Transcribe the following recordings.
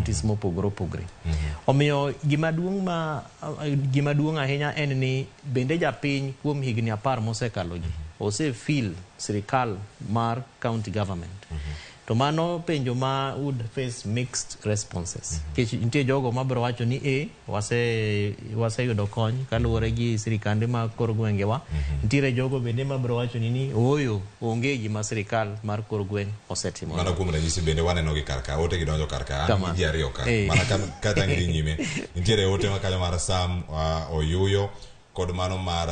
counties mopogore opogore. Omiyo gima duong' ahinya en ni bende japiny kuom higni 10 mosekalogi ose feel sirikal mar county government. To mano penjo ma would face mixed responses. Nitie jogo mabiro wacho ni waseyudo kony kaluwore gi sirikande ma kor gwengewa. Nitiere jogo bende mabiro wacho ni oyo onge gima sirikal mar kor gweng osetimo. Mana kuom ranyisi bende waneno gi karka ote gidonjo karka ji ariyo ka. Mana kata ngiri nyime. Nitiere ote makanyo mar Sam Oyuyo kod mano mar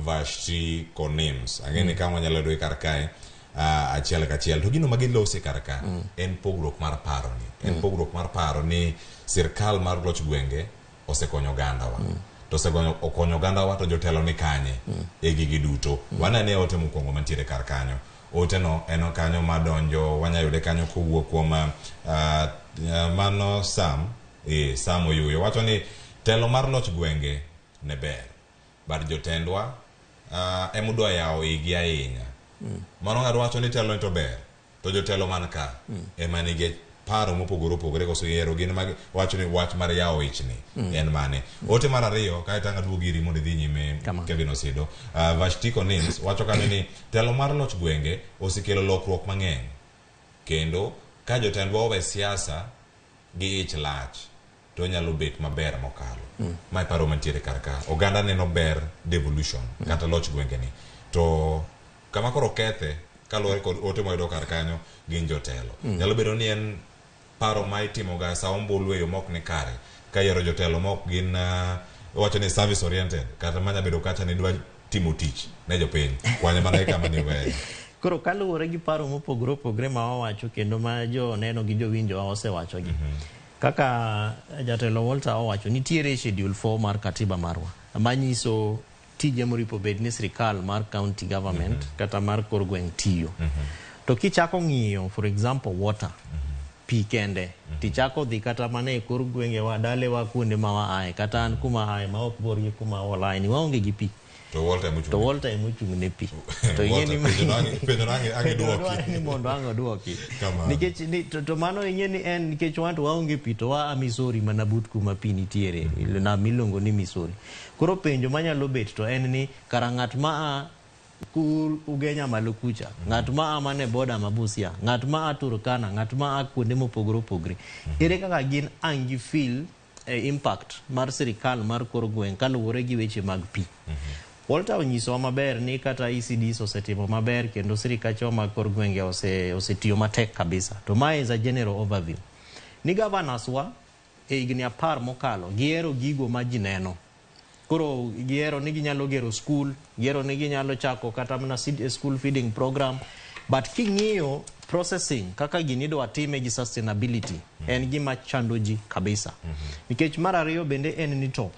Vashti Konims. Ang'eni kama nyalo yudo karkae achiel kachiel to gino magilose karka en pogruok mar paro ni. En pogruok mar paro ni sirkal mar loch gwenge osekonyo ogandawa. To osekonyo ogandawa to jotelo ni kanye e gigi duto. Wanane ote mokwongo mantiere kar kanyo. Ote no eno kanyo madonjo wanyayude kanyo kowuok kuom mano Sam Oyuyo wacho ni telo mar loch gwenge ne ber. Bar jotendwa emudwa yawo igi ahinya. Mano ng'ato wacho ni telo to ber. To jotelo man ka ema nigi paro mopogore opogore koso yiero gin wacho ni wach mar yawo ichni en mane. Ote mar ariyo kae tanga duogiri mondo dhi nyime Kevin Osido. Vashti Konims wacho kanyo ni telo mar loch gwenge osekelo lokruok mang'eny. Kendo ka jotendwa owe siasa gi ich lach to nyalo bet maber mokalo. Mae paro mantiere karka. Oganda neno ber devolution kata loch gwenge ni. To kama koro kethe kaluwore kod ote moyudo kar kanyo gin jotelo. Nyalo bedo ni en paro ma itimo ga sa ombulu e yo mok ni kare. Ka yiero jotelo mok gin wacho ni service oriented kata manya bedo kacha ni dwa timo tich ne jopiny. Kwanye mana kama ni weyo. Koro kaluwore gi paro mopogore opogore ma wawacho kendo ma jo neno gi jowinjo osewacho gi. Kaka jatelo Walter owacho nitiere schedule 4 mar katiba marwa. Manyiso tije moripo bed ni sirikal mar county government kata mar kor gweng tiyo. To kichako ng'iyo for example water pi kende tichako dhi kata mana e kor gwenge wa dale wa kuonde ma waaye kata an kuma aye ma ok bor gi kuma walaye ni waonge gi pi. To Walter emuchung ne pi. To ingeni penjo nangi duoki. Mondo ango duoki. Nikech to mano ingeni en nikech wanto waonge pi to wa Missouri mana but kuma pi nitiere na milongo ni Missouri. Koro penjo manyalo bet to en ni kara ng'at ma kur ugenya malo kucha, ng'at ma mane boda mabusia, ng'at ma Turkana, ng'at ma kuonde mopogore opogore. Ere kaka gin angi feel impact mar sirikal mar kor gweng kaluwore gi weche mag pi. Walter onyiso maber ni kata ECDs osetimo maber kendo sirikacho mag kor gwenge osetiyo matek kabisa. To mae is a general overview. Ni governors wa e higni 10 mokalo giero gigo ma ji neno. Koro giero ni ginyalo gero school, giero ni ginyalo chako kata mana school feeding program. But king'iyo processing kaka gini dwa time gi sustainability en gima chando ji kabisa. Nikech mar ariyo bende en ni to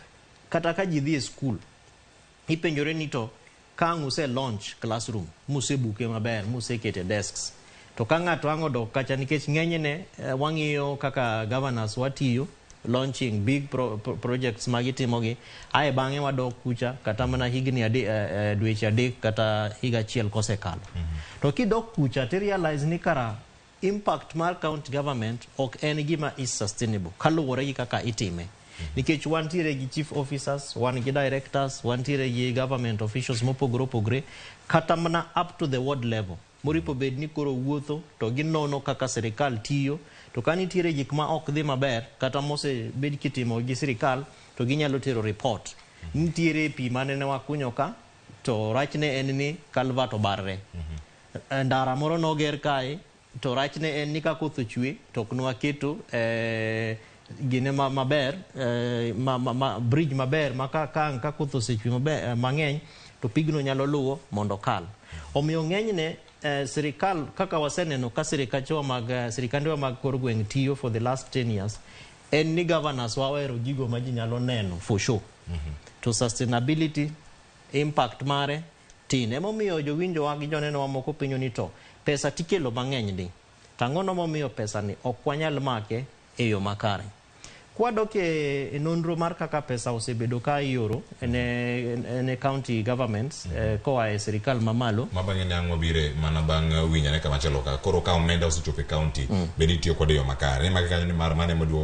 kata ka ji dhi e school ipenjore ni to ka use launch classroom muse buke maber muse kete desks to ka ng'ato ang' odok kacha nikech ng'enyne wang'iyo kaka governors watiyo launching big projects magitimogi ae bang'e wadok kucha kata mana higni dweche adek kata higa achiel kosekalo. To kidok kucha to realize ni kara impact mar county government ok en gima is sustainable kaluwore gi kaka itime. Nikech wantiere gi chief officers, wan gi directors, wantiere gi government officials mopogore opogore kata mana up to the ward level. Moripo bed ni koro wuotho to ginono kaka sirikal tiyo to ka nitiere gik ma ok dhi maber kata mose bed kitimo gi sirikal to ginyalo tero report. Nitiere pi mane ne wakunyo ka to rachne en ni kalvat obarre. Ndara moro noger kae to rachne en ni ka koth ochwe to ok nwaketo gine maber bridge maber maka ka koth osechwe maber mang'eny to pigno nyalo luwo mondo kal. Omiyo ng'enyne sirikal kaka waseneno ka sirikandewa mag kor gweng tiyo for the last 10 years en ni governors wawero gigo ma ji nyalo neno for sure. To sustainability impact mare tin emomiyo jowinjo wa gi joneno wa moko pinyo ni to pesa tikelo mang'eny ndi tang'ono momiyo pesa ni ok wanyal make e yo makare. Kwadok e nonro mar kaka pesa osebedo ka ioro ene county governments koa e sirikal mamalo mabang'e ne ang'o bire mana bang' winyane kama chalo ka koro ka omenda osechopo e county bedi tiyo kod yo makare. Magi kanyo ni mar mane moduogo